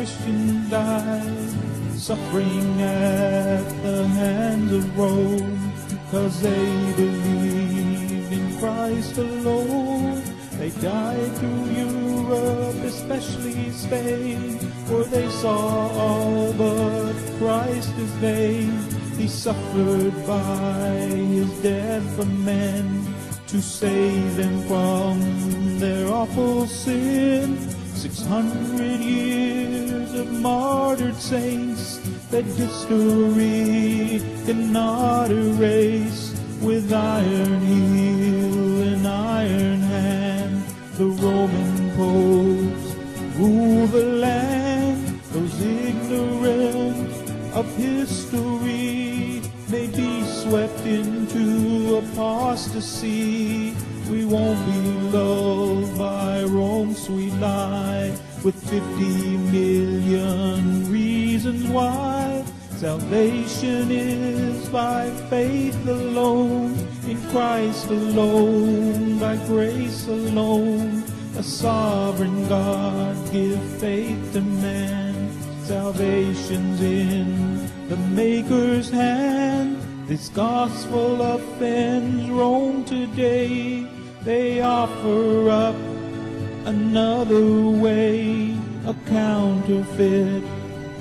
Christians died, suffering at the hands of Rome, 'cause they believed in Christ alone. They died through Europe, especially Spain, where they saw all but Christ is vain. He suffered by his death for men, to save them from their awful sin. 600 years of martyred saints that history cannot erase. With iron heel and iron hand, the Roman popes rule the land. Those ignorant of history may be swept into apostasy. We won't be lulled by Rome's sweet lie, with 50 million reasons why. Salvation is by faith alone, in Christ alone, by grace alone. A sovereign God give faith to man. Salvation's in the Maker's hand. This gospel offends Rome today. They offer up another way, a counterfeit,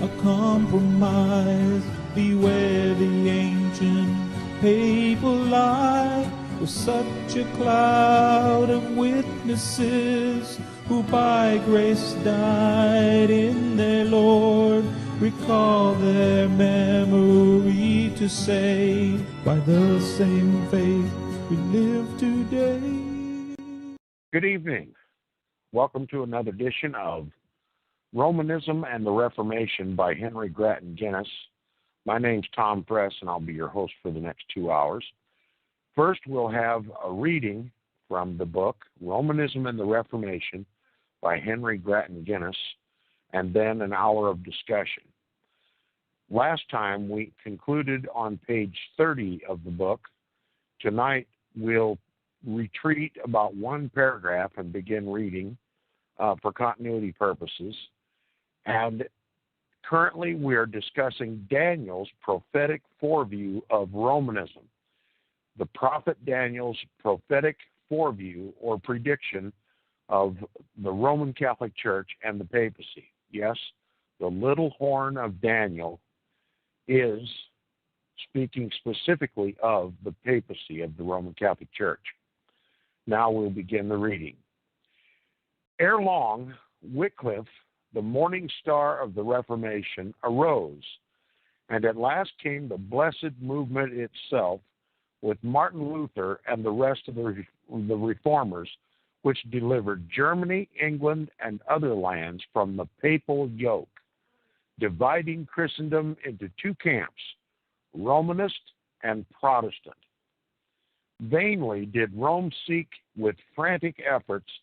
a compromise. Beware the ancient papal lie, with such a cloud of witnesses who by grace died in their Lord. Recall their memory to say, by the same faith we live today. Good evening. Welcome to another edition of Romanism and the Reformation by Henry Grattan Guinness. My name's Tom Press, and I'll be your host for the next 2 hours. First, we'll have a reading from the book Romanism and the Reformation by Henry Grattan Guinness, and then an hour of discussion. Last time we concluded on page 30 of the book. Tonight we'll retreat about one paragraph and begin reading for continuity purposes. And currently we are discussing Daniel's prophetic foreview of Romanism. The prophet Daniel's prophetic foreview or prediction of the Roman Catholic Church and the papacy. Yes, the little horn of Daniel is speaking specifically of the papacy of the Roman Catholic Church. Now we'll begin the reading. Ere long, Wycliffe, the morning star of the Reformation, arose, and at last came the blessed movement itself, with Martin Luther and the rest of the reformers, which delivered Germany, England, and other lands from the papal yoke, dividing Christendom into two camps, Romanist and Protestant. Vainly did Rome seek with frantic efforts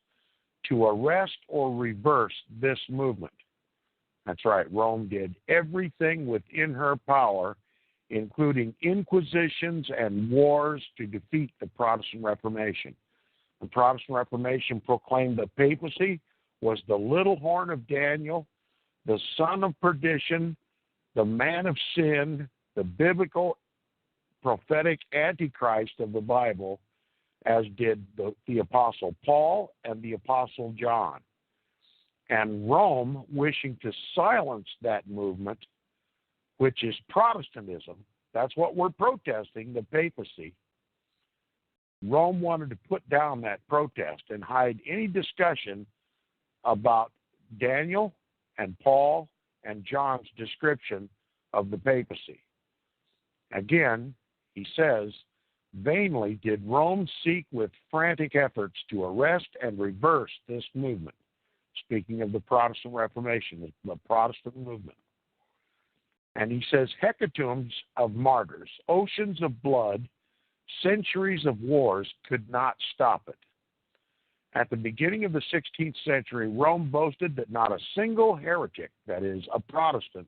to arrest or reverse this movement. That's right, Rome did everything within her power, including inquisitions and wars, to defeat the Protestant Reformation. The Protestant Reformation proclaimed the papacy was the little horn of Daniel, the son of perdition, the man of sin, the biblical prophetic antichrist of the Bible, as did the Apostle Paul and the Apostle John. And Rome, wishing to silence that movement, which is Protestantism, that's what we're protesting, the papacy. Rome wanted to put down that protest and hide any discussion about Daniel and Paul and John's description of the papacy. Again, he says, vainly did Rome seek with frantic efforts to arrest and reverse this movement. Speaking of the Protestant Reformation, the Protestant movement. And he says, hecatombs of martyrs, oceans of blood, centuries of wars could not stop it. At the beginning of the 16th century, Rome boasted that not a single heretic, that is, a Protestant,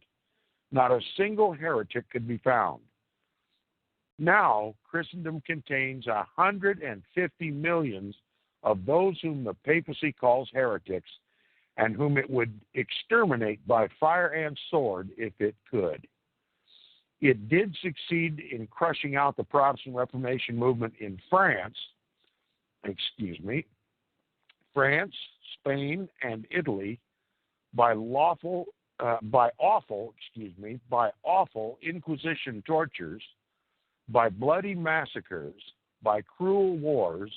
not a single heretic could be found. Now, Christendom contains 150 millions of those whom the papacy calls heretics, and whom it would exterminate by fire and sword if it could. It did succeed in crushing out the Protestant Reformation movement in France, Spain, and Italy by awful Inquisition tortures, by bloody massacres, by cruel wars,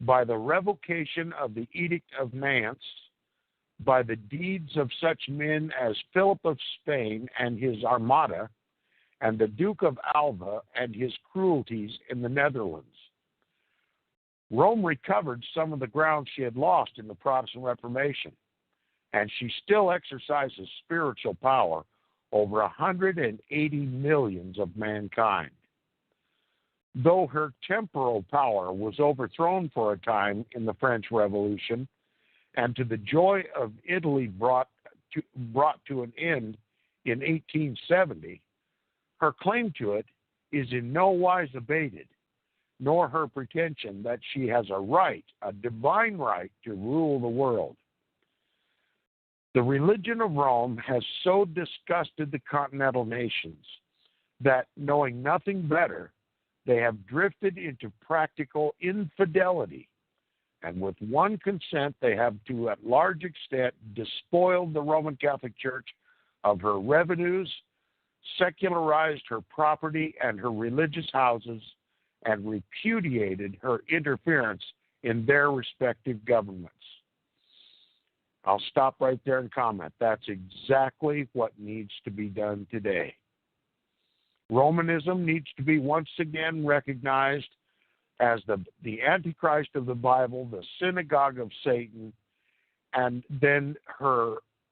by the revocation of the Edict of Nantes, by the deeds of such men as Philip of Spain and his Armada, and the Duke of Alva and his cruelties in the Netherlands. Rome recovered some of the ground she had lost in the Protestant Reformation, and she still exercises spiritual power over 180 millions of mankind. Though her temporal power was overthrown for a time in the French Revolution, and to the joy of Italy brought to an end in 1870, her claim to it is in no wise abated, nor her pretension that she has a right, a divine right, to rule the world. The religion of Rome has so disgusted the continental nations that, knowing nothing better, they have drifted into practical infidelity, and with one consent they have to a large extent despoiled the Roman Catholic Church of her revenues, secularized her property and her religious houses, and repudiated her interference in their respective governments. I'll stop right there and comment. That's exactly what needs to be done today. Romanism needs to be once again recognized as the Antichrist of the Bible, the synagogue of Satan, and then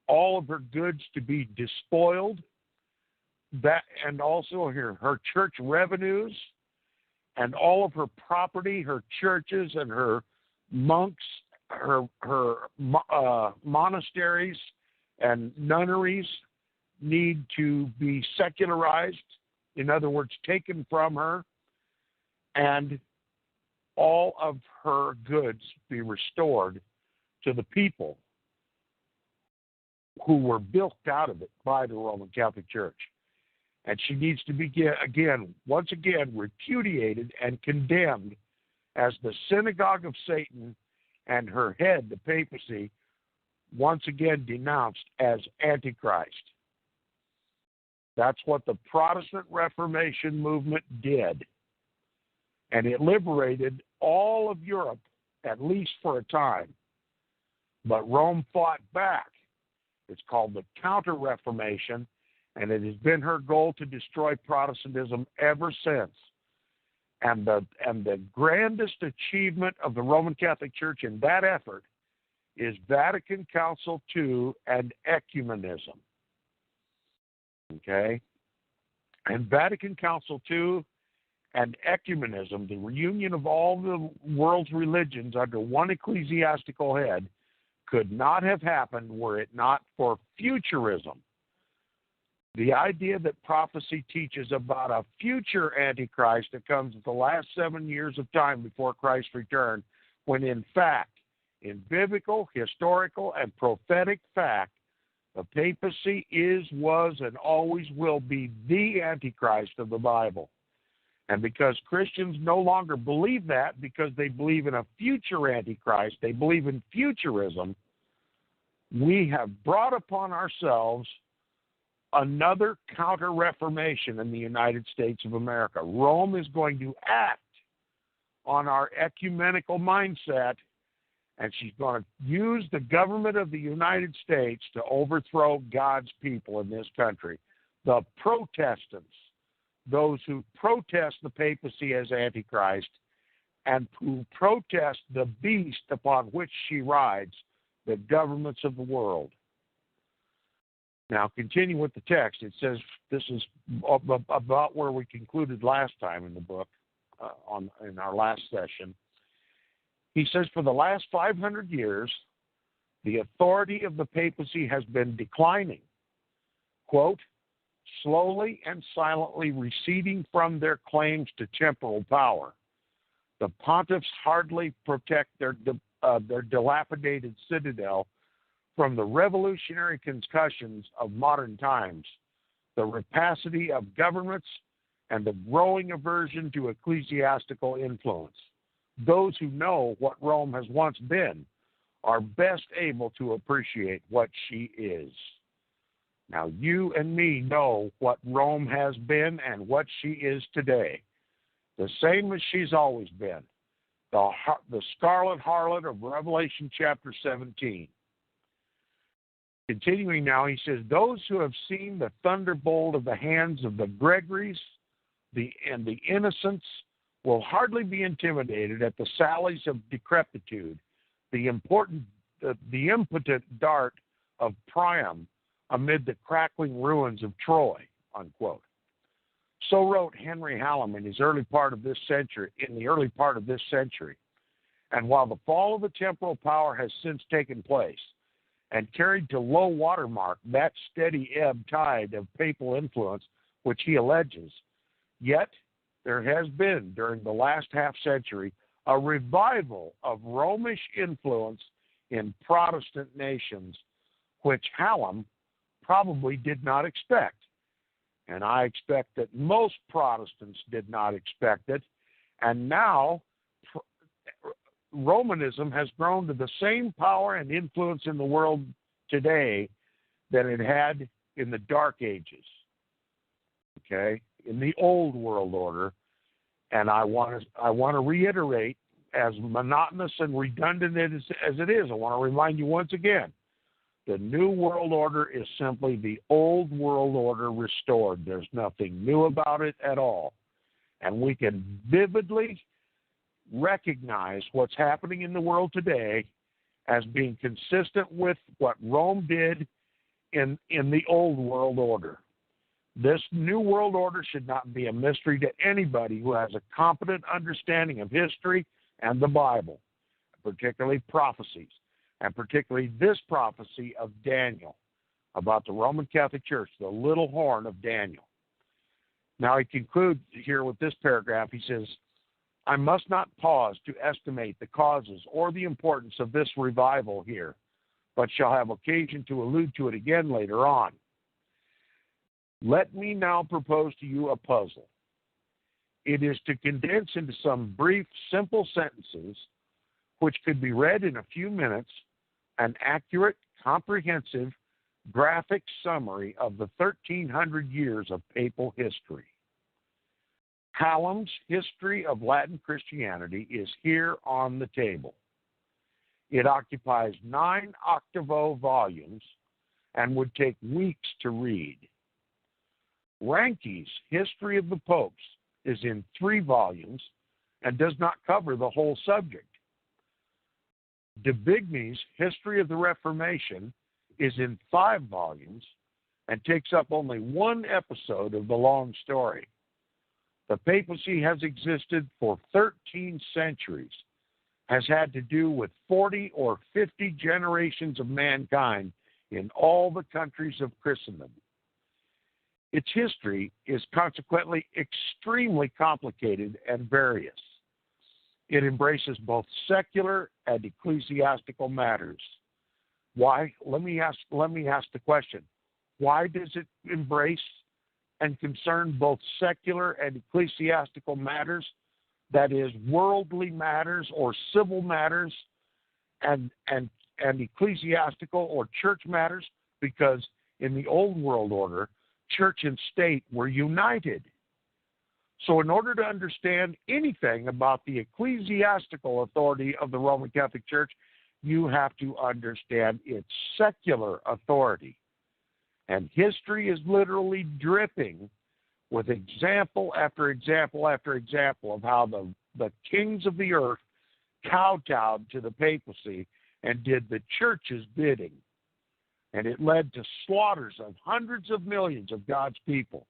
all of her goods to be despoiled, and also her church revenues, and all of her property, her churches and her monks, her monasteries and nunneries need to be secularized, in other words, taken from her, and all of her goods be restored to the people who were built out of it by the Roman Catholic Church. And she needs to be, once again, repudiated and condemned as the synagogue of Satan, and her head, the papacy, once again denounced as Antichrist. That's what the Protestant Reformation movement did. And it liberated all of Europe, at least for a time. But Rome fought back. It's called the Counter-Reformation, and it has been her goal to destroy Protestantism ever since. And the grandest achievement of the Roman Catholic Church in that effort is Vatican Council II and ecumenism. Okay? And Vatican Council II and ecumenism, the reunion of all the world's religions under one ecclesiastical head, could not have happened were it not for futurism. The idea that prophecy teaches about a future Antichrist that comes at the last 7 years of time before Christ's return, when in fact, in biblical, historical, and prophetic fact, the papacy is, was, and always will be the Antichrist of the Bible. And because Christians no longer believe that, because they believe in a future Antichrist, they believe in futurism, we have brought upon ourselves another counter-reformation in the United States of America. Rome is going to act on our ecumenical mindset, and she's going to use the government of the United States to overthrow God's people in this country. The Protestants, those who protest the papacy as Antichrist and who protest the beast upon which she rides, the governments of the world. Now, continue with the text. It says, this is about where we concluded last time in the book, in our last session. He says, for the last 500 years, the authority of the papacy has been declining, quote, slowly and silently receding from their claims to temporal power. The pontiffs hardly protect their dilapidated citadel from the revolutionary concussions of modern times, the rapacity of governments, and the growing aversion to ecclesiastical influence. Those who know what Rome has once been are best able to appreciate what she is. Now, you and me know what Rome has been and what she is today. The same as she's always been. The scarlet harlot of Revelation chapter 17. Continuing now, he says, those who have seen the thunderbolt of the hands of the Gregories and the innocents will hardly be intimidated at the sallies of decrepitude, the impotent dart of Priam amid the crackling ruins of Troy, unquote. So wrote Henry Hallam in the early part of this century. And while the fall of the temporal power has since taken place and carried to low water mark that steady ebb tide of papal influence which he alleges, yet there has been during the last half century a revival of Romish influence in Protestant nations, which Hallam probably did not expect. And I expect that most Protestants did not expect it. And now Romanism has grown to the same power and influence in the world today that it had in the Dark Ages, okay, in the old world order. And I want to reiterate, as monotonous and redundant as it is, I want to remind you once again, the New World Order is simply the old world order restored. There's nothing new about it at all. And we can vividly recognize what's happening in the world today as being consistent with what Rome did in the old world order. This New World Order should not be a mystery to anybody who has a competent understanding of history and the Bible, particularly prophecies. And particularly this prophecy of Daniel about the Roman Catholic Church, the little horn of Daniel. Now he concludes here with this paragraph. He says, I must not pause to estimate the causes or the importance of this revival here, but shall have occasion to allude to it again later on. Let me now propose to you a puzzle. It is to condense into some brief, simple sentences which could be read in a few minutes, an accurate, comprehensive, graphic summary of the 1,300 years of papal history. Hallam's History of Latin Christianity is here on the table. It occupies 9 octavo volumes and would take weeks to read. Ranke's History of the Popes is in 3 volumes and does not cover the whole subject. De Bigny's History of the Reformation is in 5 volumes and takes up only 1 episode of the long story. The papacy has existed for 13 centuries, has had to do with 40 or 50 generations of mankind in all the countries of Christendom. Its history is consequently extremely complicated and various. It embraces both secular and ecclesiastical matters. Why? Let me ask the question. Why does it embrace and concern both secular and ecclesiastical matters? That is, worldly matters or civil matters and ecclesiastical or church matters? Because in the old world order, church and state were united. So in order to understand anything about the ecclesiastical authority of the Roman Catholic Church, you have to understand its secular authority. And history is literally dripping with example after example after example of how the kings of the earth kowtowed to the papacy and did the church's bidding. And it led to slaughters of hundreds of millions of God's people.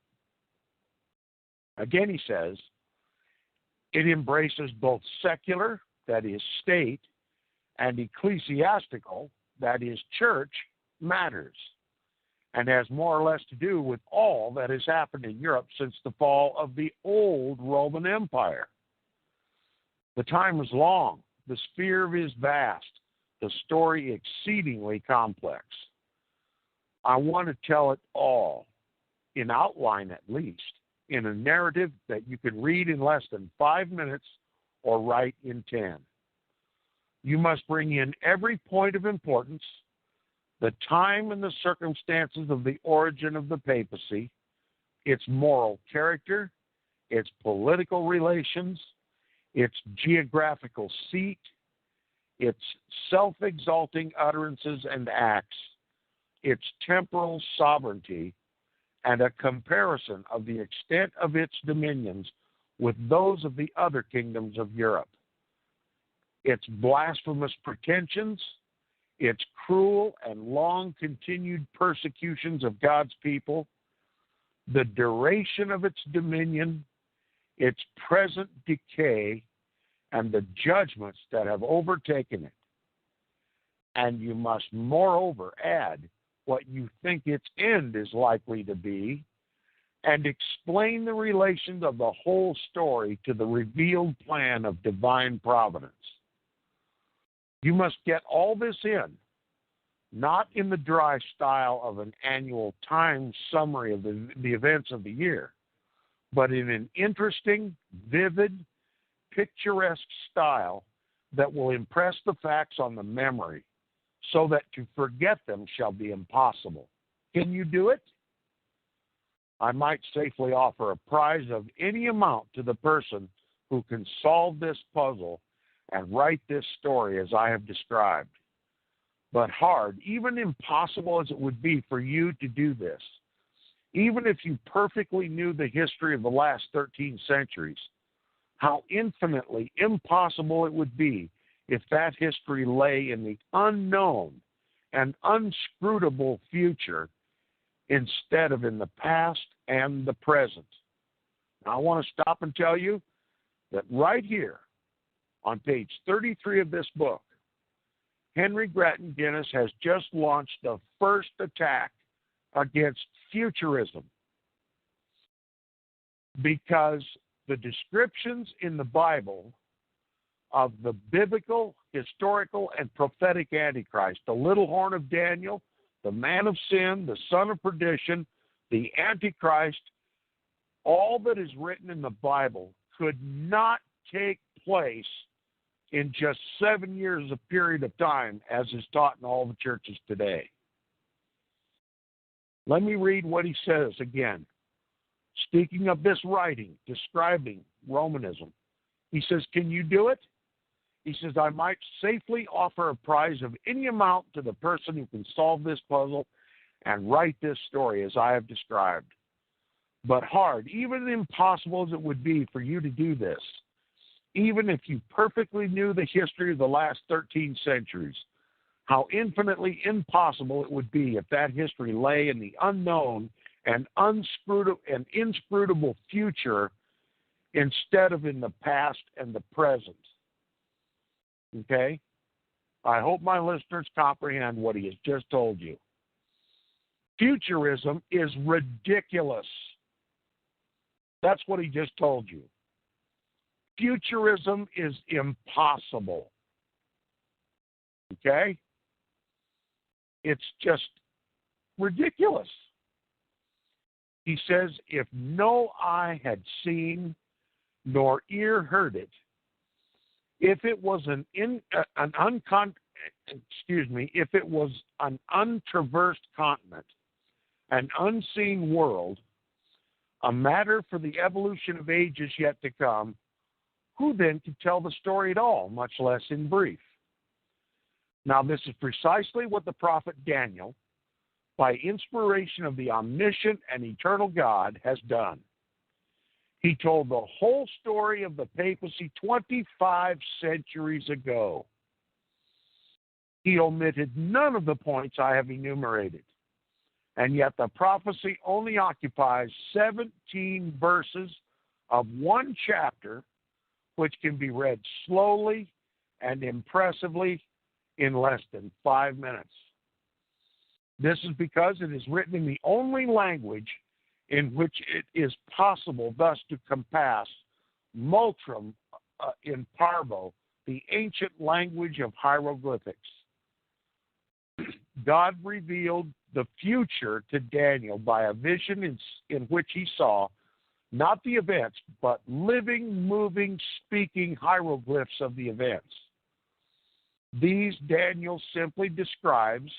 Again, he says, it embraces both secular, that is state, and ecclesiastical, that is church, matters, and has more or less to do with all that has happened in Europe since the fall of the old Roman Empire. The time is long, the sphere is vast, the story exceedingly complex. I want to tell it all, in outline at least, in a narrative that you can read in less than 5 minutes or write in 10. You must bring in every point of importance, the time and the circumstances of the origin of the papacy, its moral character, its political relations, its geographical seat, its self-exalting utterances and acts, its temporal sovereignty, and a comparison of the extent of its dominions with those of the other kingdoms of Europe, its blasphemous pretensions, its cruel and long-continued persecutions of God's people, the duration of its dominion, its present decay, and the judgments that have overtaken it. And you must moreover add what you think its end is likely to be, and explain the relations of the whole story to the revealed plan of divine providence. You must get all this in, not in the dry style of an annual time summary of the events of the year, but in an interesting, vivid, picturesque style that will impress the facts on the memory, so that to forget them shall be impossible. Can you do it? I might safely offer a prize of any amount to the person who can solve this puzzle and write this story as I have described. But hard, even impossible as it would be for you to do this, even if you perfectly knew the history of the last 13 centuries, how infinitely impossible it would be if that history lay in the unknown and unscrutable future instead of in the past and the present. Now, I want to stop and tell you that right here on page 33 of this book, Henry Grattan Guinness has just launched the first attack against futurism, because the descriptions in the Bible of the biblical, historical, and prophetic Antichrist, the little horn of Daniel, the man of sin, the son of perdition, the Antichrist, all that is written in the Bible could not take place in just 7 years of period of time, as is taught in all the churches today. Let me read what he says again. Speaking of this writing, describing Romanism, he says, can you do it? He says, I might safely offer a prize of any amount to the person who can solve this puzzle and write this story as I have described. But hard, even impossible as it would be for you to do this, even if you perfectly knew the history of the last 13 centuries, how infinitely impossible it would be if that history lay in the unknown and inscrutable future instead of in the past and the present. Okay? I hope my listeners comprehend what he has just told you. Futurism is ridiculous. That's what he just told you. Futurism is impossible. Okay? It's just ridiculous. He says, if no eye had seen nor ear heard it, if it was an untraversed continent, an unseen world, a matter for the evolution of ages yet to come, who then could tell the story at all, much less in brief? Now, this is precisely what the prophet Daniel, by inspiration of the omniscient and eternal God, has done. He told the whole story of the papacy 25 centuries ago. He omitted none of the points I have enumerated, and yet the prophecy only occupies 17 verses of one chapter, which can be read slowly and impressively in less than 5 minutes. This is because it is written in the only language in which it is possible thus to compass multrum in parvo, the ancient language of hieroglyphics. God revealed the future to Daniel by a vision in which he saw not the events, but living, moving, speaking hieroglyphs of the events. These Daniel simply describes,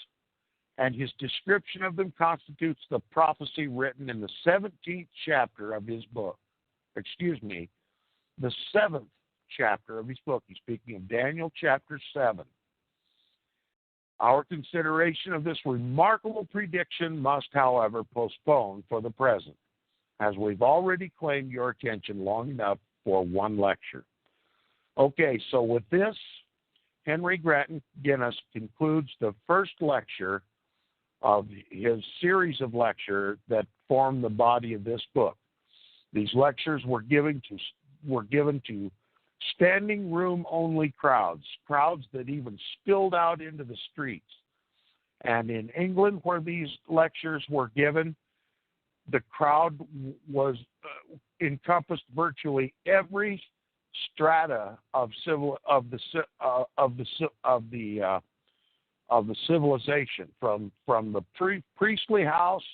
and his description of them constitutes the prophecy written in the 17th chapter of his book. The 7th chapter of his book. He's speaking of Daniel chapter 7. Our consideration of this remarkable prediction must, however, postpone for the present, as we've already claimed your attention long enough for one lecture. Okay, so with this, Henry Grattan Guinness concludes the first lecture of his series of lectures that form the body of this book. These lectures were given to standing room only crowds that even spilled out into the streets. And in England, where these lectures were given, the crowd was encompassed virtually every strata of the civilization, from the priestly house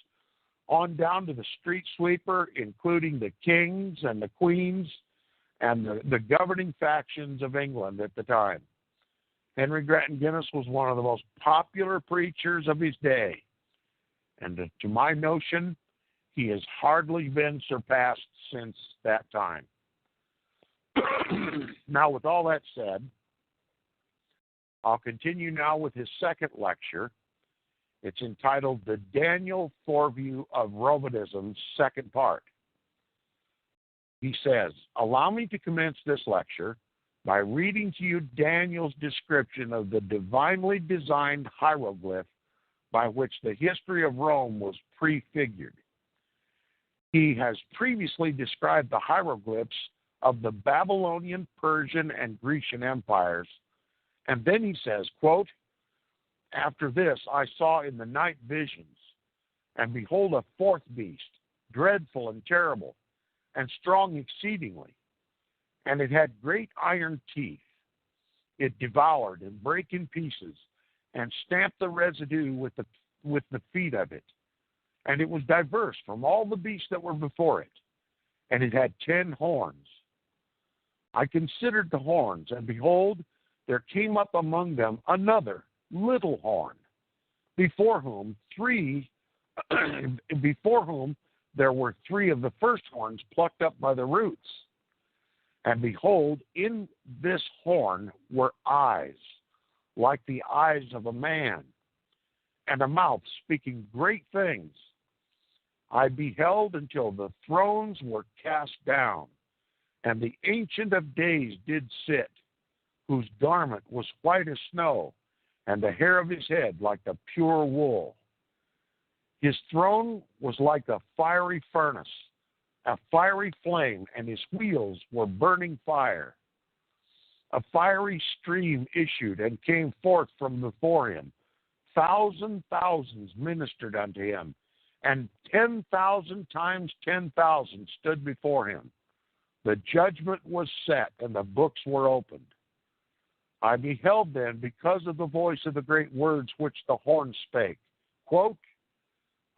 on down to the street sweeper, including the kings and the queens and the governing factions of England at the time. Henry Grattan Guinness was one of the most popular preachers of his day, and to my notion, he has hardly been surpassed since that time. Now, with all that said, I'll continue now with his second lecture. It's entitled The Daniel Foreview of Romanism, second part. He says, allow me to commence this lecture by reading to you Daniel's description of the divinely designed hieroglyph by which the history of Rome was prefigured. He has previously described the hieroglyphs of the Babylonian, Persian, and Grecian empires, and then he says, quote, after this I saw in the night visions, and behold a fourth beast, dreadful and terrible, and strong exceedingly, and it had great iron teeth. It devoured and brake in pieces, and stamped the residue with the feet of it. And it was diverse from all the beasts that were before it, and it had 10 horns. I considered the horns, and behold, there came up among them another little horn, before whom there were 3 of the first horns plucked up by the roots. And behold, in this horn were eyes, like the eyes of a man, and a mouth speaking great things. I beheld until the thrones were cast down, and the Ancient of Days did sit, whose garment was white as snow, and the hair of his head like the pure wool. His throne was like a fiery furnace, a fiery flame, and his wheels were burning fire. A fiery stream issued and came forth from before him. Thousands ministered unto him, and 10,000 times 10,000 stood before him. The judgment was set, and the books were opened. I beheld then, because of the voice of the great words which the horn spake, quote,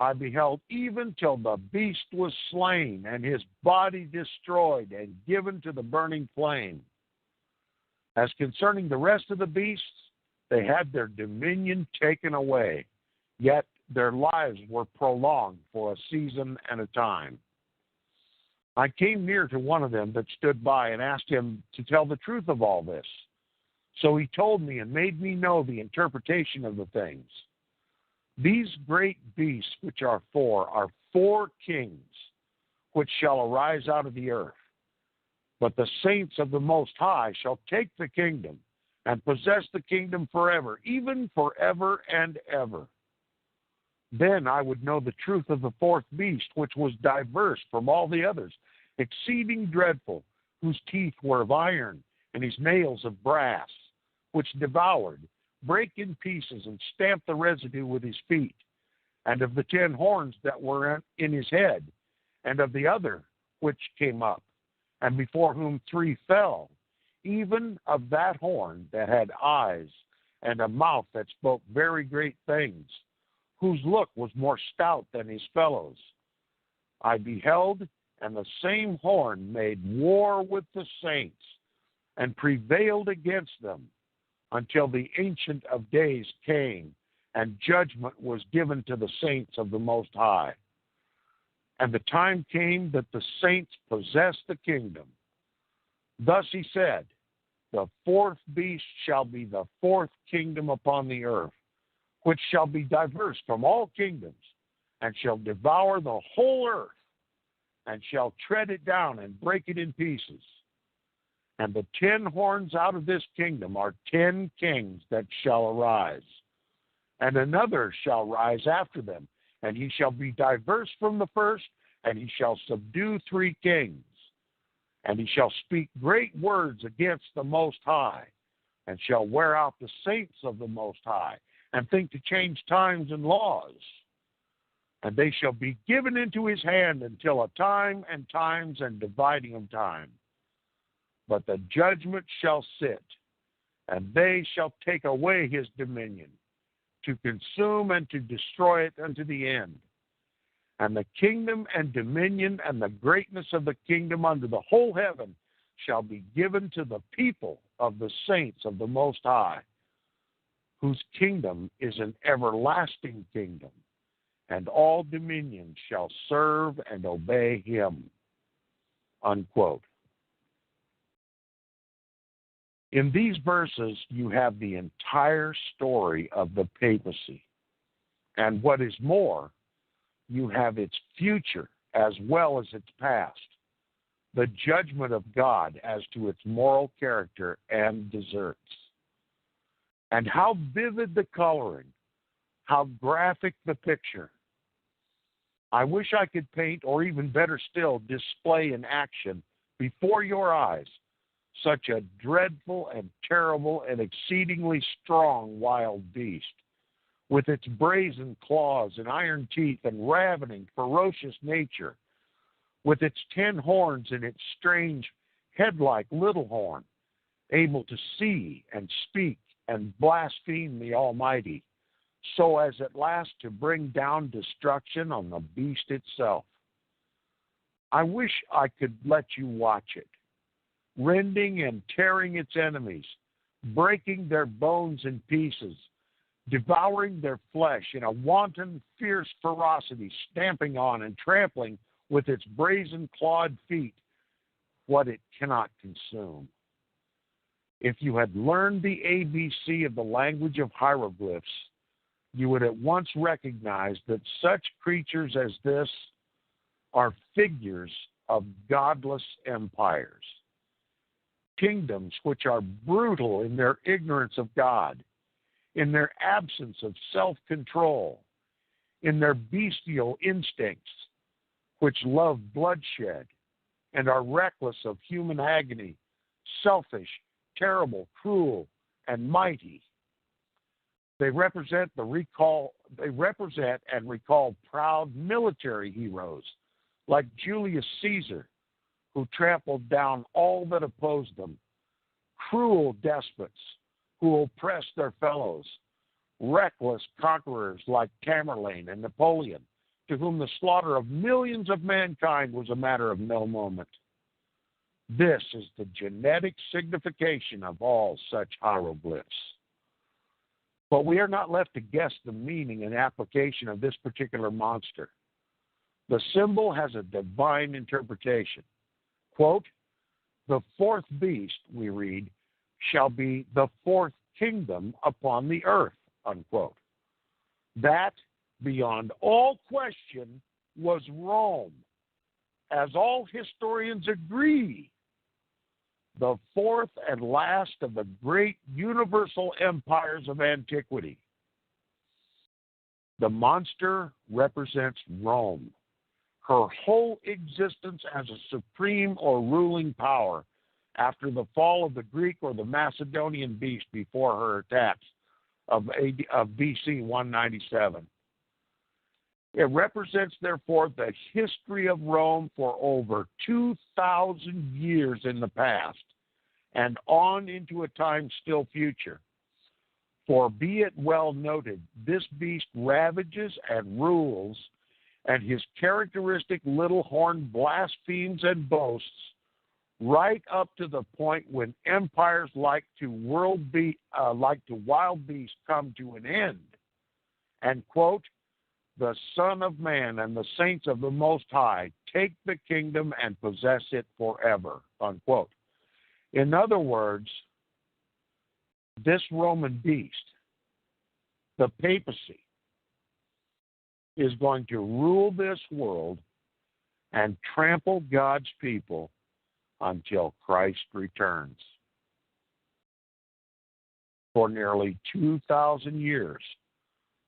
I beheld even till the beast was slain, and his body destroyed, and given to the burning flame. As concerning the rest of the beasts, they had their dominion taken away, yet their lives were prolonged for a season and a time. I came near to one of them that stood by and asked him to tell the truth of all this. So he told me and made me know the interpretation of the things. These great beasts which are 4 kings, which shall arise out of the earth. But the saints of the Most High shall take the kingdom and possess the kingdom forever, even forever and ever. Then I would know the truth of the fourth beast, which was diverse from all the others, exceeding dreadful, whose teeth were of iron, and his nails of brass, which devoured, brake in pieces, and stamped the residue with his feet, and of the 10 horns that were in his head, and of the other which came up, and before whom 3 fell, even of that horn that had eyes, and a mouth that spoke very great things, whose look was more stout than his fellows. I beheld, and the same horn made war with the saints, and prevailed against them, until the Ancient of Days came, and judgment was given to the saints of the Most High. And the time came that the saints possessed the kingdom. Thus he said, the fourth beast shall be the fourth kingdom upon the earth, which shall be diverse from all kingdoms, and shall devour the whole earth, and shall tread it down and break it in pieces. And the 10 horns out of this kingdom are 10 kings that shall arise. And another shall rise after them, and he shall be diverse from the first, and he shall subdue 3 kings. And he shall speak great words against the Most High, and shall wear out the saints of the Most High, and think to change times and laws. And they shall be given into his hand until a time and times and dividing of time. But the judgment shall sit, and they shall take away his dominion, to consume and to destroy it unto the end. And the kingdom and dominion and the greatness of the kingdom under the whole heaven shall be given to the people of the saints of the Most High, whose kingdom is an everlasting kingdom, and all dominions shall serve and obey him." Unquote. In these verses, you have the entire story of the papacy. And what is more, you have its future as well as its past, the judgment of God as to its moral character and deserts. And how vivid the coloring, how graphic the picture. I wish I could paint, or even better still, display in action before your eyes such a dreadful and terrible and exceedingly strong wild beast, with its brazen claws and iron teeth and ravening, ferocious nature, with its 10 horns and its strange head-like little horn, able to see and speak and blaspheme the Almighty, so as at last to bring down destruction on the beast itself. I wish I could let you watch it, rending and tearing its enemies, breaking their bones in pieces, devouring their flesh in a wanton, fierce ferocity, stamping on and trampling with its brazen clawed feet what it cannot consume. If you had learned the ABC of the language of hieroglyphs, you would at once recognize that such creatures as this are figures of godless empires, kingdoms which are brutal in their ignorance of God, in their absence of self-control, in their bestial instincts, which love bloodshed and are reckless of human agony, selfish, terrible, cruel, and mighty. They represent and recall proud military heroes like Julius Caesar, who trampled down all that opposed them, cruel despots who oppressed their fellows, reckless conquerors like Tamerlane and Napoleon, to whom the slaughter of millions of mankind was a matter of no moment. This is the genetic signification of all such hieroglyphs. But we are not left to guess the meaning and application of this particular monster. The symbol has a divine interpretation. Quote, "The fourth beast," we read, "shall be the fourth kingdom upon the earth," unquote. That, beyond all question, was Rome, as all historians agree, the fourth and last of the great universal empires of antiquity. The monster represents Rome, her whole existence as a supreme or ruling power after the fall of the Greek or the Macedonian beast before her attacks of BC 197. It represents, therefore, the history of Rome for over 2,000 years in the past and on into a time still future. For be it well noted, this beast ravages and rules, and his characteristic little horn blasphemes and boasts, right up to the point when empires like to wild beasts come to an end. And quote, the Son of Man and the saints of the Most High take the kingdom and possess it forever, unquote. In other words, this Roman beast, the papacy, is going to rule this world and trample God's people until Christ returns. For nearly 2,000 years,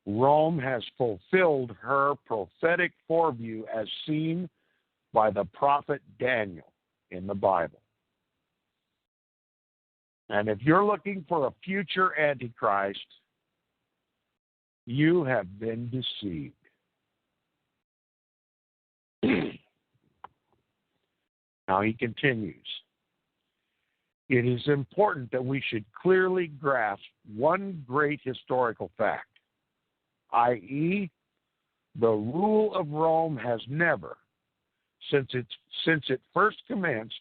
Rome has fulfilled her prophetic foreview as seen by the prophet Daniel in the Bible. And if you're looking for a future Antichrist, you have been deceived. Now he continues. It is important that we should clearly grasp one great historical fact, i.e., the rule of Rome has never, since it first commenced,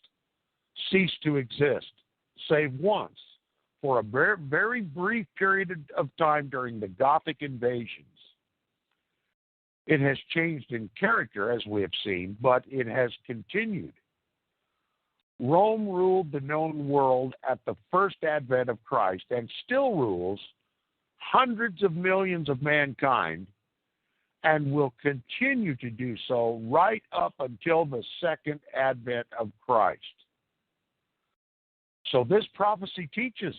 ceased to exist, save once, for a very, very brief period of time during the Gothic invasions. It has changed in character, as we have seen, but it has continued. Rome ruled the known world at the first advent of Christ and still rules hundreds of millions of mankind and will continue to do so right up until the second advent of Christ. So this prophecy teaches,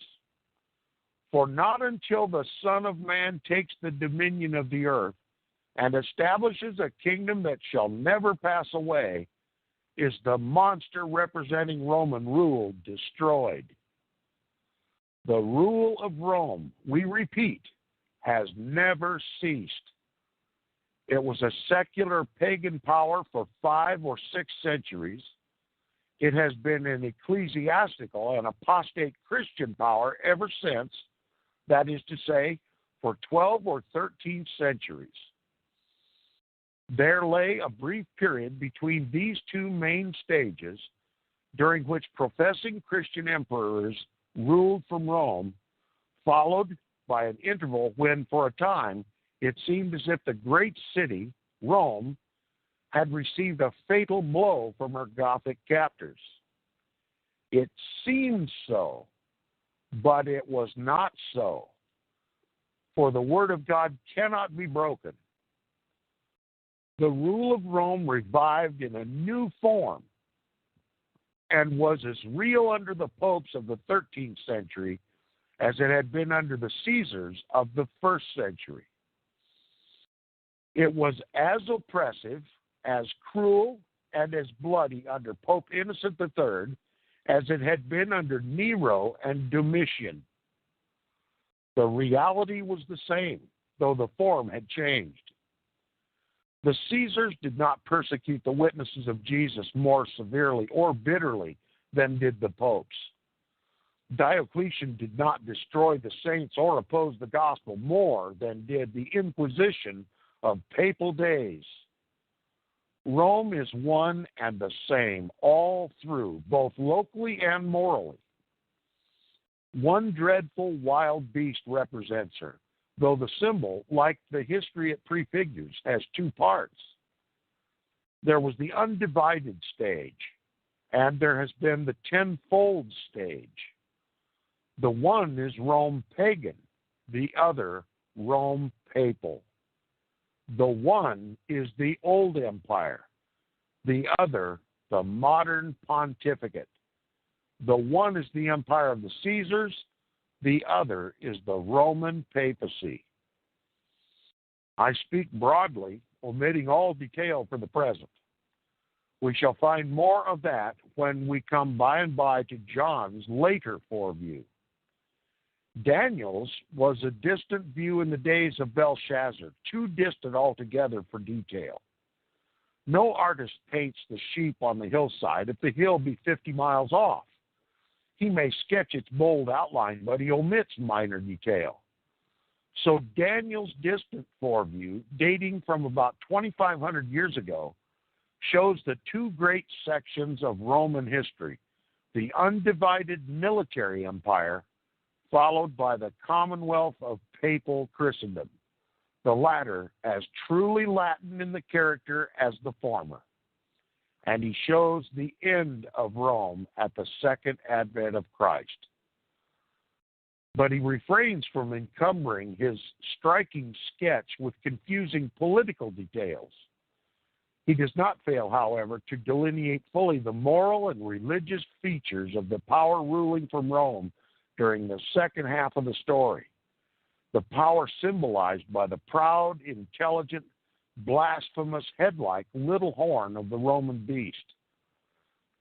for not until the Son of Man takes the dominion of the earth and establishes a kingdom that shall never pass away is the monster representing Roman rule destroyed. The rule of Rome, we repeat, has never ceased. It was a secular pagan power for 5 or 6 centuries. It has been an ecclesiastical and apostate Christian power ever since, that is to say, for 12 or 13 centuries. There lay a brief period between these two main stages during which professing Christian emperors ruled from Rome, followed by an interval when, for a time, it seemed as if the great city, Rome, had received a fatal blow from her Gothic captors. It seemed so, but it was not so, for the word of God cannot be broken. The rule of Rome revived in a new form and was as real under the popes of the 13th century as it had been under the Caesars of the 1st century. It was as oppressive, as cruel, and as bloody under Pope Innocent III as it had been under Nero and Domitian. The reality was the same, though the form had changed. The Caesars did not persecute the witnesses of Jesus more severely or bitterly than did the popes. Diocletian did not destroy the saints or oppose the gospel more than did the Inquisition of papal days. Rome is one and the same all through, both locally and morally. One dreadful wild beast represents her, though the symbol, like the history it prefigures, has 2 parts. There was the undivided stage, and there has been the tenfold stage. The one is Rome pagan, the other Rome papal. The one is the old empire, the other the modern pontificate. The one is the empire of the Caesars, the other is the Roman papacy. I speak broadly, omitting all detail for the present. We shall find more of that when we come by and by to John's later foreview. Daniel's was a distant view in the days of Belshazzar, too distant altogether for detail. No artist paints the sheep on the hillside if the hill be 50 miles off. He may sketch its bold outline, but he omits minor detail. So Daniel's distant foreview, dating from about 2,500 years ago, shows the two great sections of Roman history, the undivided military empire, followed by the commonwealth of papal Christendom, the latter as truly Latin in the character as the former. And he shows the end of Rome at the second advent of Christ. But he refrains from encumbering his striking sketch with confusing political details. He does not fail, however, to delineate fully the moral and religious features of the power ruling from Rome during the second half of the story. The power symbolized by the proud, intelligent, blasphemous head-like little horn of the Roman beast.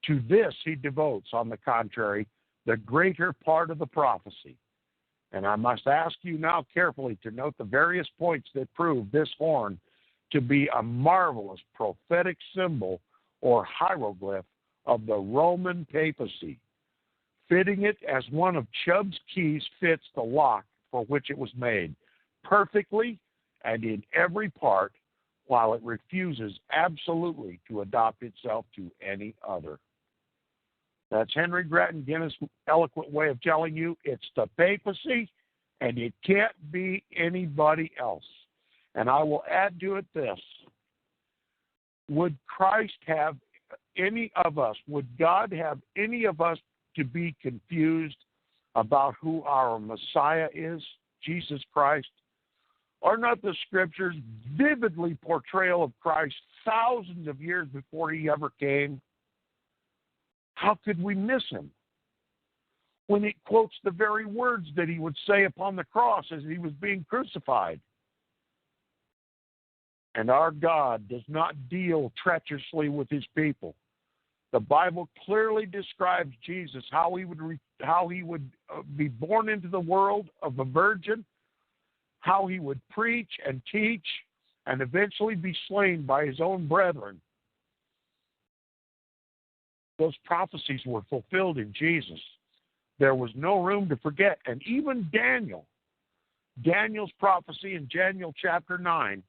To this he devotes, on the contrary, the greater part of the prophecy. And I must ask you now carefully to note the various points that prove this horn to be a marvelous prophetic symbol or hieroglyph of the Roman papacy, fitting it as one of Chubb's keys fits the lock for which it was made, perfectly and in every part, while it refuses absolutely to adopt itself to any other. That's Henry Grattan Guinness' eloquent way of telling you it's the papacy, and it can't be anybody else. And I will add to it this. Would Christ have any of us, would God have any of us to be confused about who our Messiah is, Jesus Christ? Are not the Scriptures vividly portrayal of Christ thousands of years before he ever came? How could we miss him when it quotes the very words that he would say upon the cross as he was being crucified? And our God does not deal treacherously with his people. The Bible clearly describes Jesus, how he would be born into the world of a virgin, how he would preach and teach and eventually be slain by his own brethren. Those prophecies were fulfilled in Jesus. There was no room to forget. And even Daniel's prophecy in Daniel chapter 9,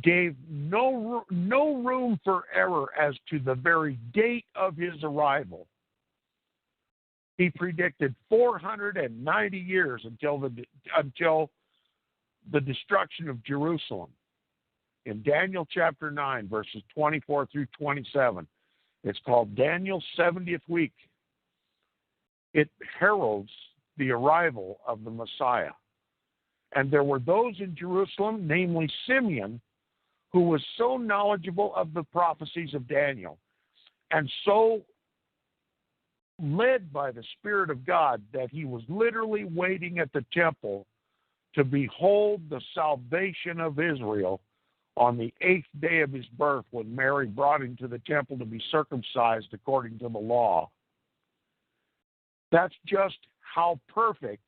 gave no room for error as to the very date of his arrival. He predicted 490 years until the destruction of Jerusalem. In Daniel chapter 9, verses 24 through 27, it's called Daniel's 70th week. It heralds the arrival of the Messiah. And there were those in Jerusalem, namely Simeon, who was so knowledgeable of the prophecies of Daniel and so led by the Spirit of God that he was literally waiting at the temple to behold the salvation of Israel on the 8th day of his birth, when Mary brought him to the temple to be circumcised according to the law. That's just how perfect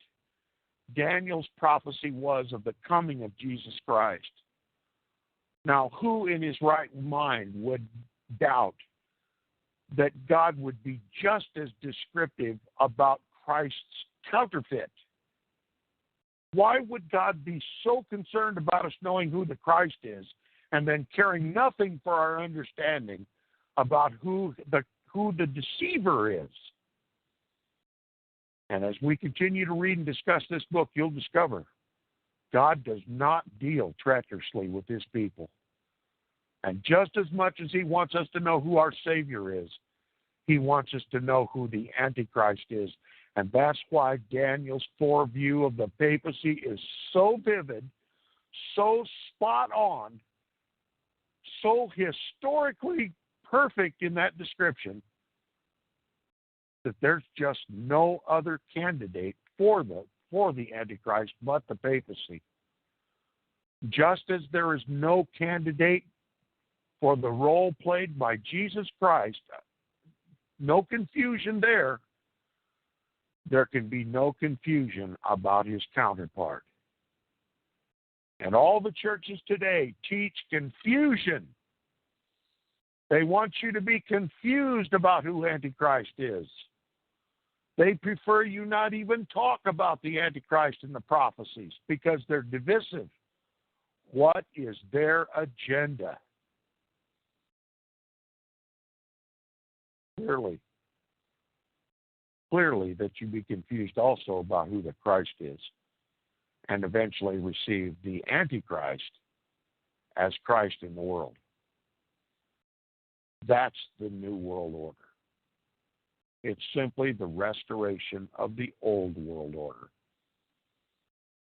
Daniel's prophecy was of the coming of Jesus Christ. Now, who in his right mind would doubt that God would be just as descriptive about Christ's counterfeit? Why would God be so concerned about us knowing who the Christ is and then caring nothing for our understanding about who the deceiver is? And as we continue to read and discuss this book, you'll discover God does not deal treacherously with his people. And just as much as he wants us to know who our Savior is, he wants us to know who the Antichrist is. And that's why Daniel's foreview of the papacy is so vivid, so spot on, so historically perfect in that description, that there's just no other candidate for the Antichrist but the papacy. Just as there is no candidate for the role played by Jesus Christ, no confusion there, there can be no confusion about his counterpart. And all the churches today teach confusion. They want you to be confused about who Antichrist is. They prefer you not even talk about the Antichrist and the prophecies because they're divisive. What is their agenda? Clearly that you be confused also about who the Christ is and eventually receive the Antichrist as Christ in the world. That's the New World Order. It's simply the restoration of the old world order.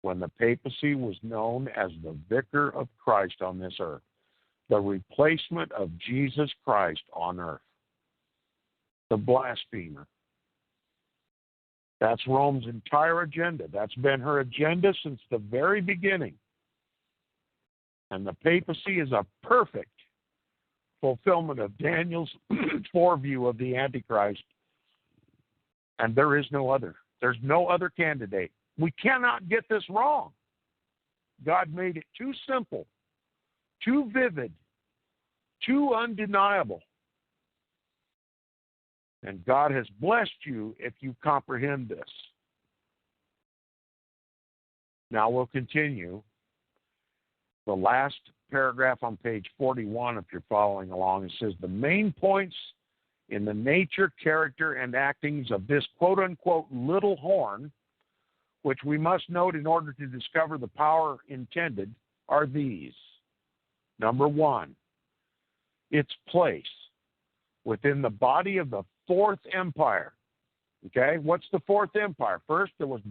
When the papacy was known as the vicar of Christ on this earth, the replacement of Jesus Christ on earth, the blasphemer. That's Rome's entire agenda. That's been her agenda since the very beginning. And the papacy is a perfect fulfillment of Daniel's foreview of the Antichrist. And there is no other. There's no other candidate. We cannot get this wrong. God made it too simple, too vivid, too undeniable. And God has blessed you if you comprehend this. Now we'll continue. The last paragraph on page 41, if you're following along, it says, the main points in the nature, character, and actings of this quote-unquote little horn, which we must note in order to discover the power intended, are these. Number one, its place within the body of the Fourth Empire. Okay, what's the Fourth Empire? First, there was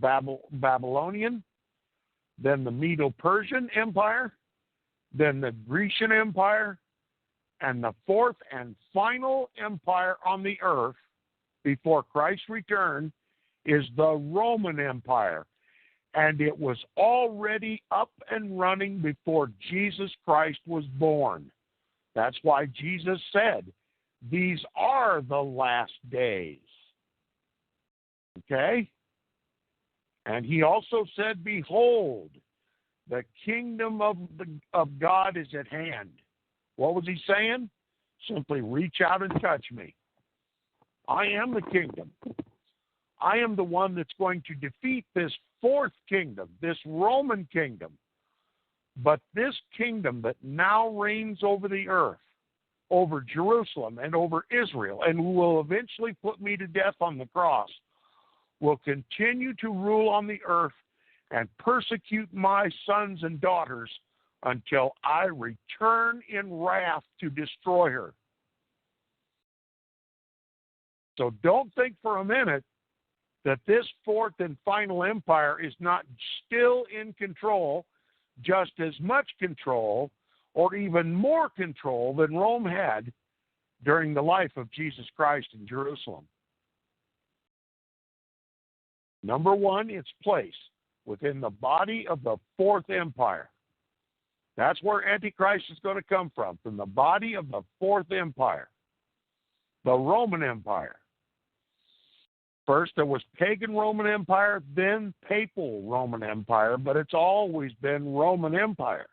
Babylonian, then the Medo-Persian Empire, then the Grecian Empire, and the fourth and final empire on the earth before Christ's return is the Roman Empire. And it was already up and running before Jesus Christ was born. That's why Jesus said, these are the last days. Okay? And he also said, behold, the kingdom of God is at hand. What was he saying? Simply reach out and touch me. I am the kingdom. I am the one that's going to defeat this fourth kingdom, this Roman kingdom. But this kingdom that now reigns over the earth, over Jerusalem and over Israel, and who will eventually put me to death on the cross, will continue to rule on the earth and persecute my sons and daughters until I return in wrath to destroy her. So don't think for a minute that this fourth and final empire is not still in control, just as much control or even more control than Rome had during the life of Jesus Christ in Jerusalem. Number one, its place within the body of the Fourth Empire. That's where Antichrist is going to come from the body of the Fourth Empire, the Roman Empire. First, there was pagan Roman Empire, then papal Roman Empire, but it's always been Roman Empire.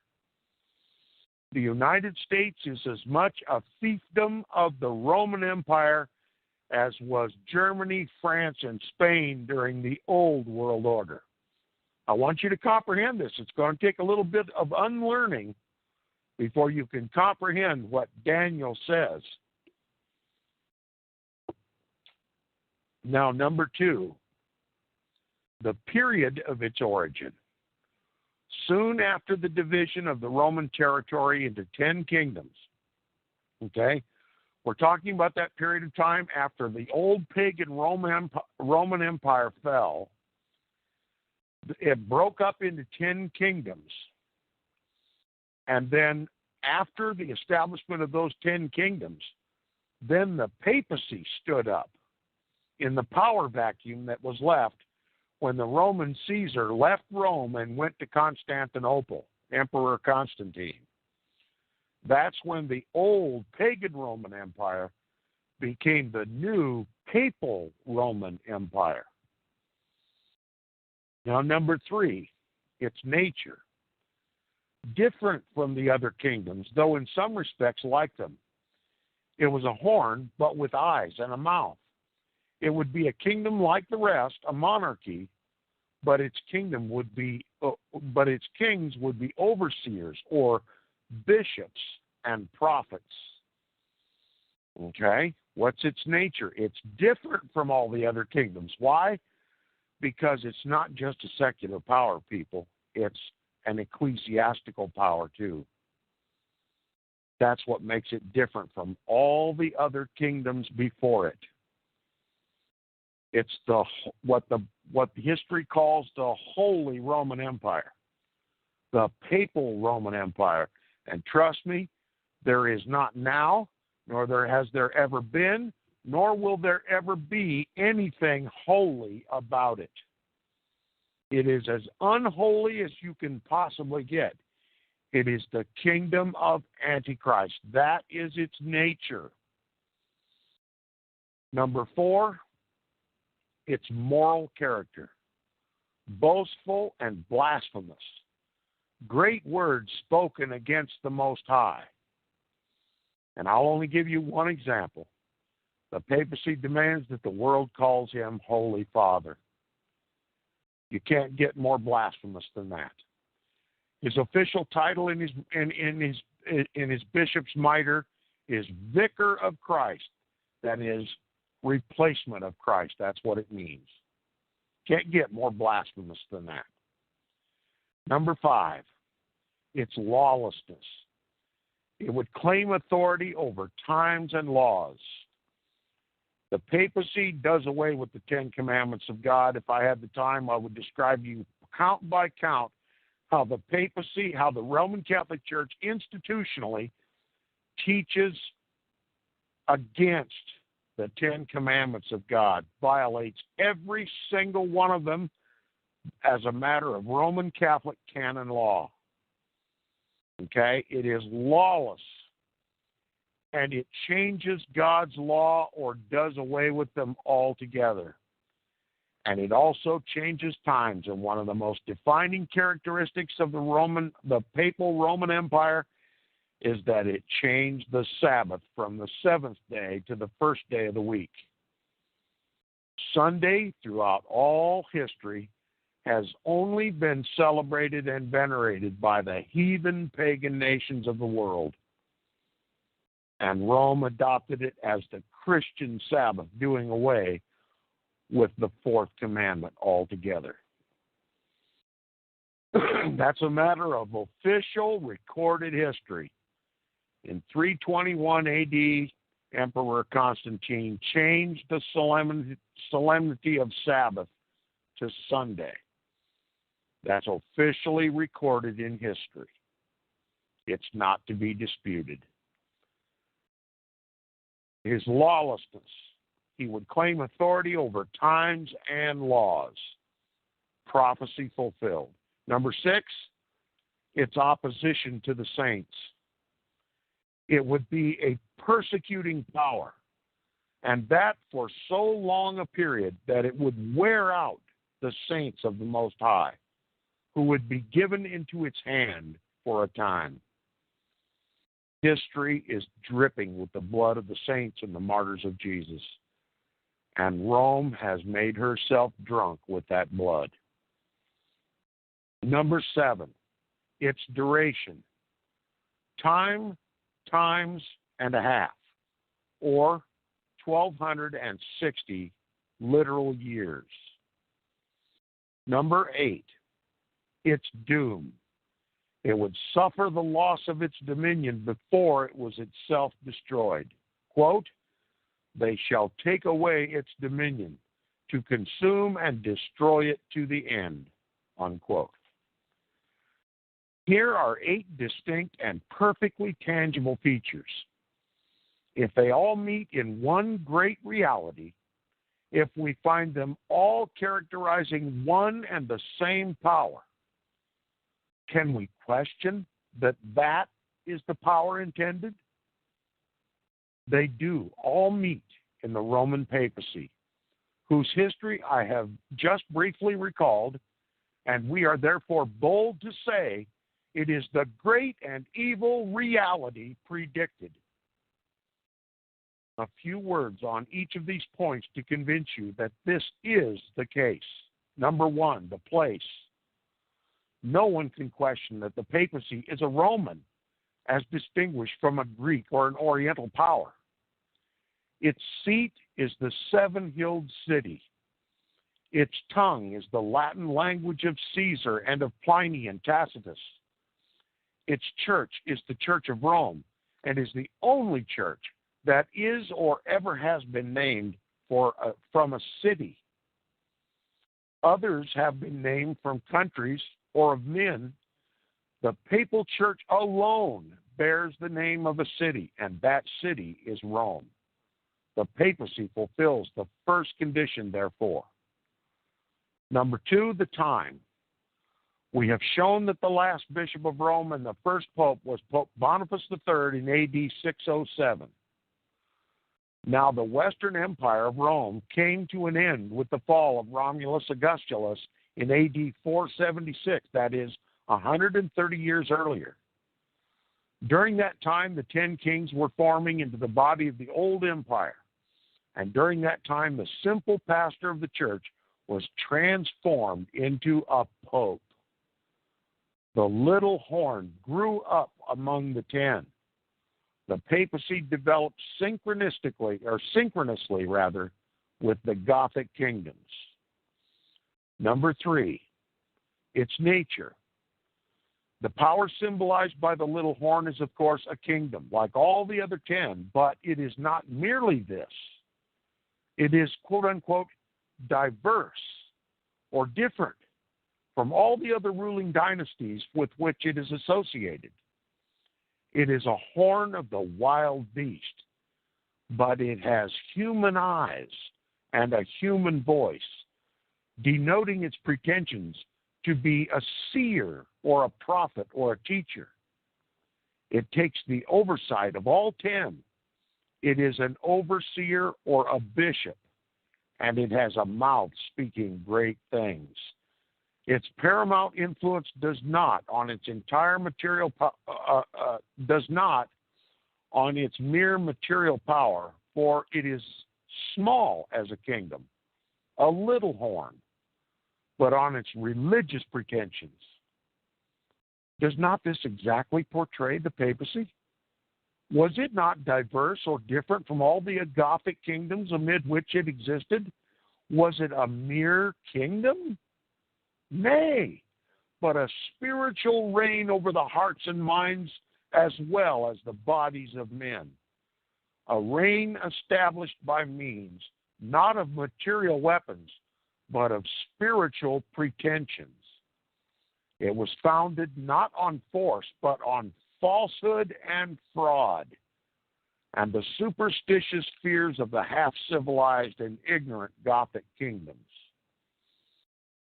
The United States is as much a fiefdom of the Roman Empire as was Germany, France, and Spain during the Old World Order. I want you to comprehend this. It's going to take a little bit of unlearning before you can comprehend what Daniel says. Now, number two, the period of its origin. Soon after the division of the Roman territory into 10 kingdoms, okay? We're talking about that period of time after the old pagan Roman Empire fell. It broke up into 10 kingdoms. And then after the establishment of those 10 kingdoms, then the papacy stood up in the power vacuum that was left when the Roman Caesar left Rome and went to Constantinople, Emperor Constantine. That's when the old pagan Roman Empire became the new papal Roman Empire. Now, number three, its nature. Different from the other kingdoms, though in some respects like them. It was a horn, but with eyes and a mouth. It would be a kingdom like the rest, a monarchy, but its kings would be overseers or bishops and prophets. Okay? What's its nature? It's different from all the other kingdoms. Why? Because it's not just a secular power, people. It's an ecclesiastical power, too. That's what makes it different from all the other kingdoms before it. It's what history calls the Holy Roman Empire, the Papal Roman Empire. And trust me, there is not now, nor has there ever been, nor will there ever be anything holy about it. It is as unholy as you can possibly get. It is the kingdom of Antichrist. That is its nature. Number 4, its moral character. Boastful and blasphemous. Great words spoken against the Most High. And I'll only give you one example. The papacy demands that the world calls him Holy Father. You can't get more blasphemous than that. His official title in his bishop's mitre is Vicar of Christ. That is, replacement of Christ. That's what it means. Can't get more blasphemous than that. Number 5, it's lawlessness. It would claim authority over times and laws. The papacy does away with the 10 Commandments of God. If I had the time, I would describe to you count by count how the papacy, how the Roman Catholic Church institutionally teaches against the 10 Commandments of God, violates every single one of them as a matter of Roman Catholic canon law. Okay? It is lawless. And it changes God's law or does away with them altogether. And it also changes times. And one of the most defining characteristics of the Papal Roman Empire is that it changed the Sabbath from the 7th day to the first day of the week. Sunday, throughout all history, has only been celebrated and venerated by the heathen pagan nations of the world. And Rome adopted it as the Christian Sabbath, doing away with the 4th commandment altogether. That's a matter of official recorded history. In 321 AD, Emperor Constantine changed the solemnity of Sabbath to Sunday. That's officially recorded in history. It's not to be disputed. His lawlessness. He would claim authority over times and laws. Prophecy fulfilled. Number 6, its opposition to the saints. It would be a persecuting power, and that for so long a period that it would wear out the saints of the Most High, who would be given into its hand for a time. History is dripping with the blood of the saints and the martyrs of Jesus, and Rome has made herself drunk with that blood. Number 7, its duration. Time, times and a half, or 1,260 literal years. Number 8, its doom. It would suffer the loss of its dominion before it was itself destroyed. Quote, they shall take away its dominion to consume and destroy it to the end. Unquote. Here are 8 distinct and perfectly tangible features. If they all meet in one great reality, if we find them all characterizing one and the same power, can we question that that is the power intended? They do all meet in the Roman papacy, whose history I have just briefly recalled, and we are therefore bold to say it is the great and evil reality predicted. a few words on each of these points to convince you that this is the case. Number one, the place. No one can question that the papacy is a Roman, as distinguished from a Greek or an Oriental power. Its seat is the seven-hilled city. Its tongue is the Latin language of Caesar and of Pliny and Tacitus. Its church is the Church of Rome and is the only church that is or ever has been named from a city. Others have been named from countries or of men. The papal church alone bears the name of a city, and that city is Rome. The papacy fulfills the first condition, therefore. Number two, the time. We have shown that the last bishop of Rome and the first pope was Pope Boniface III in AD 607. Now the Western Empire of Rome came to an end with the fall of Romulus Augustulus in AD 476, that is, 130 years earlier. During that time, the 10 kings were forming into the body of the old empire. And during that time, the simple pastor of the church was transformed into a pope. The little horn grew up among the 10. The papacy developed synchronously with the Gothic kingdoms. Number three, its nature. The power symbolized by the little horn is, of course, a kingdom, like all the other 10, but it is not merely this. It is, quote-unquote, diverse or different from all the other ruling dynasties with which it is associated. It is a horn of the wild beast, but it has human eyes and a human voice, denoting its pretensions to be a seer or a prophet or a teacher. It takes the oversight of all 10. It is an overseer or a bishop, and it has a mouth speaking great things. Its paramount influence does not on its mere material power, for it is small as a kingdom, a little horn, but on its religious pretensions. Does not this exactly portray the papacy? Was it not diverse or different from all the Gothic kingdoms amid which it existed? Was it a mere kingdom? Nay, but a spiritual reign over the hearts and minds as well as the bodies of men. A reign established by means not of material weapons, but of spiritual pretensions. It was founded not on force, but on falsehood and fraud, and the superstitious fears of the half-civilized and ignorant Gothic kingdoms.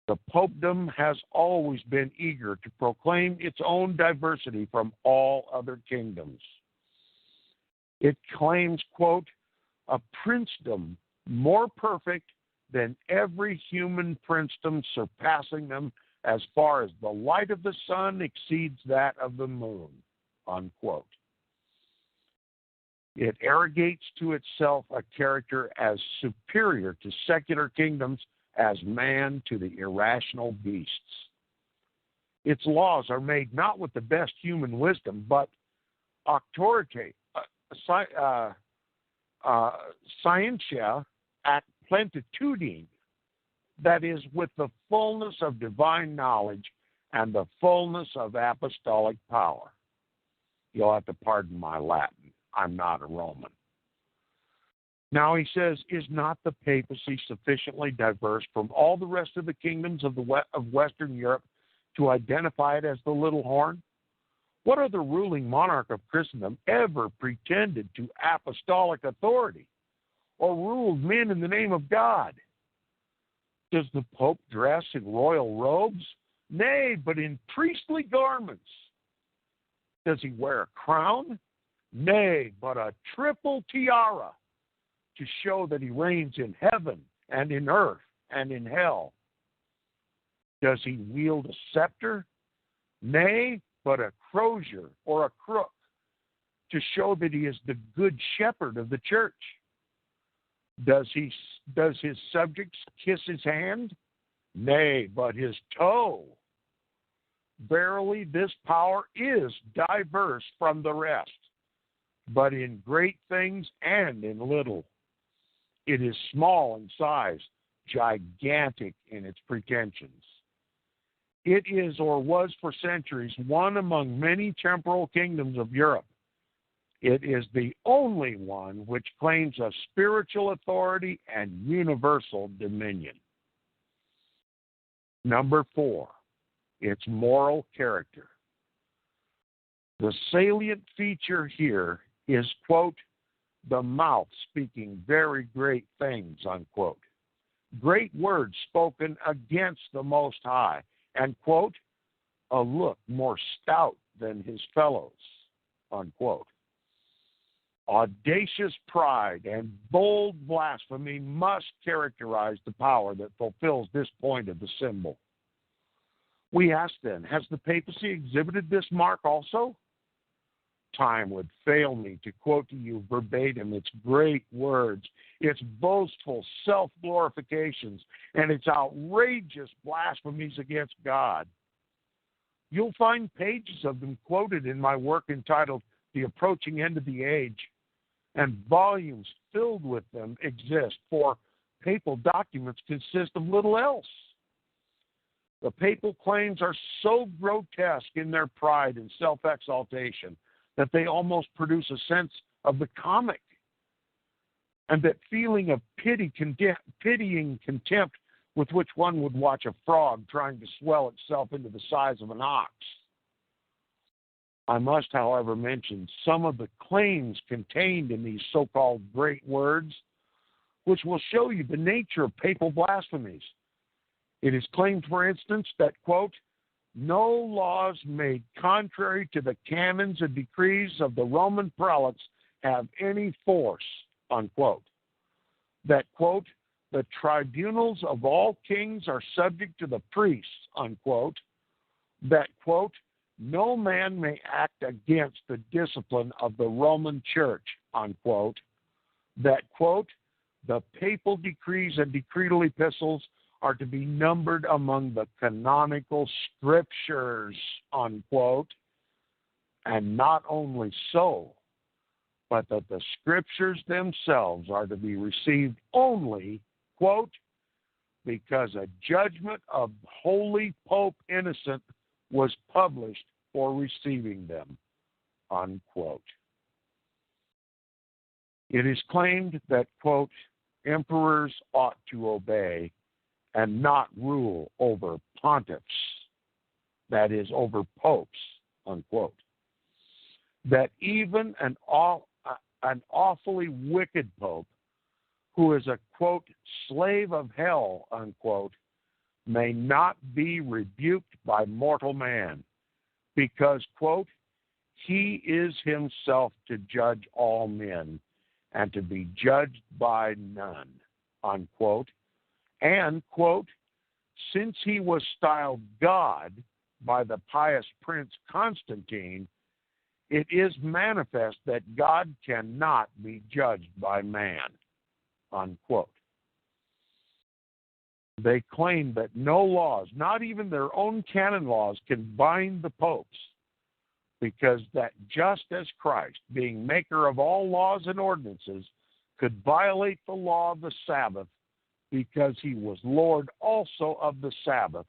The popedom has always been eager to proclaim its own diversity from all other kingdoms. It claims, quote, a princedom more perfect than every human princedom, surpassing them as far as the light of the sun exceeds that of the moon, unquote. It arrogates to itself a character as superior to secular kingdoms as man to the irrational beasts. Its laws are made not with the best human wisdom, but scientia at plenitudine, that is, with the fullness of divine knowledge and the fullness of apostolic power. You'll have to pardon my Latin. I'm not a Roman. Now he says, is not the papacy sufficiently diverse from all the rest of the kingdoms of Western Europe to identify it as the little horn? What other ruling monarch of Christendom ever pretended to apostolic authority or ruled men in the name of God? Does the Pope dress in royal robes? Nay, but in priestly garments. Does he wear a crown? Nay, but a triple tiara, to show that he reigns in heaven and in earth and in hell. Does he wield a scepter? Nay, but a crozier or a crook, to show that he is the good shepherd of the church. Does his subjects kiss his hand? Nay, but his toe. Verily, this power is diverse from the rest, but in great things and in little. It is small in size, gigantic in its pretensions. It is or was for centuries one among many temporal kingdoms of Europe. It is the only one which claims a spiritual authority and universal dominion. Number 4, its moral character. The salient feature here is, quote, the mouth speaking very great things, unquote. Great words spoken against the Most High, and, quote, a look more stout than his fellows, unquote. Audacious pride and bold blasphemy must characterize the power that fulfills this point of the symbol. We ask then, has the papacy exhibited this mark also? Time would fail me to quote to you verbatim its great words, its boastful self-glorifications, and its outrageous blasphemies against God. You'll find pages of them quoted in my work entitled The Approaching End of the Age, and volumes filled with them exist, for papal documents consist of little else. The papal claims are so grotesque in their pride and self-exaltation that they almost produce a sense of the comic, and that feeling of pitying contempt with which one would watch a frog trying to swell itself into the size of an ox. I must, however, mention some of the claims contained in these so-called great words, which will show you the nature of papal blasphemies. It is claimed, for instance, that, quote, no laws made contrary to the canons and decrees of the Roman prelates have any force, unquote. That, quote, the tribunals of all kings are subject to the priests, unquote. That, quote, no man may act against the discipline of the Roman Church, unquote. That, quote, the papal decrees and decretal epistles are to be numbered among the canonical scriptures, unquote. And not only so, but that the scriptures themselves are to be received only, quote, because a judgment of Holy Pope Innocent was published for receiving them, unquote. It is claimed that, quote, emperors ought to obey and not rule over pontiffs, that is, over popes, unquote. That even an awfully wicked pope, who is a, quote, slave of hell, unquote, may not be rebuked by mortal man, because, quote, he is himself to judge all men and to be judged by none, unquote. And, quote, since he was styled God by the pious Prince Constantine, it is manifest that God cannot be judged by man, unquote. They claim that no laws, not even their own canon laws, can bind the popes, because that just as Christ, being maker of all laws and ordinances, could violate the law of the Sabbath because he was Lord also of the Sabbath,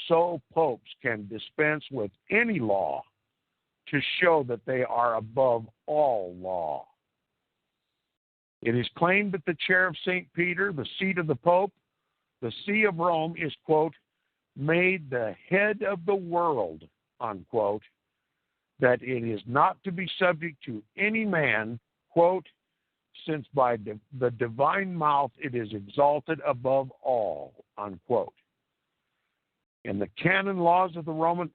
so popes can dispense with any law to show that they are above all law. It is claimed that the chair of St. Peter, the seat of the Pope, the see of Rome, is, quote, made the head of the world, unquote, that it is not to be subject to any man, quote, since by the divine mouth it is exalted above all, unquote. In the canon laws of the Roman,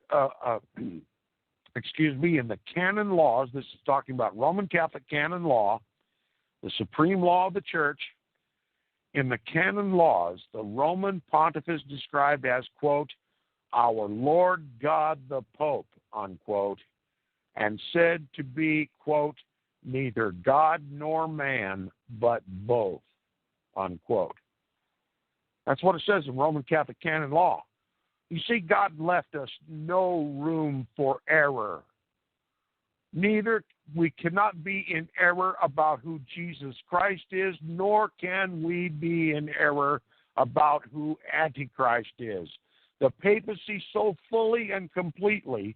in the canon laws, this is talking about Roman Catholic canon law, the supreme law of the church. In the canon laws, the Roman pontiff is described as, quote, our Lord God the Pope, unquote, and said to be, quote, neither God nor man, but both, unquote. That's what it says in Roman Catholic canon law. You see, God left us no room for error. Neither we cannot be in error about who Jesus Christ is, nor can we be in error about who Antichrist is. The papacy so fully and completely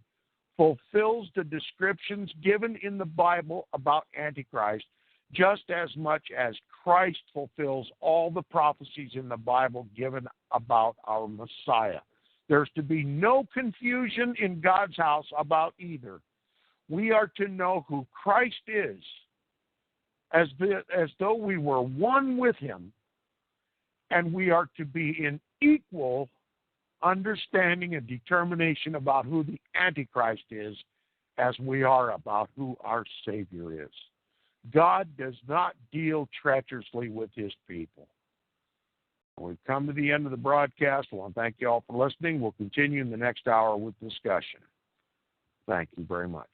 fulfills the descriptions given in the Bible about Antichrist, just as much as Christ fulfills all the prophecies in the Bible given about our Messiah. There's to be no confusion in God's house about either. We are to know who Christ is as though we were one with him, and we are to be in equal understanding and determination about who the Antichrist is as we are about who our Savior is. God does not deal treacherously with his people. We've come to the end of the broadcast. I want to thank you all for listening. We'll continue in the next hour with discussion. Thank you very much.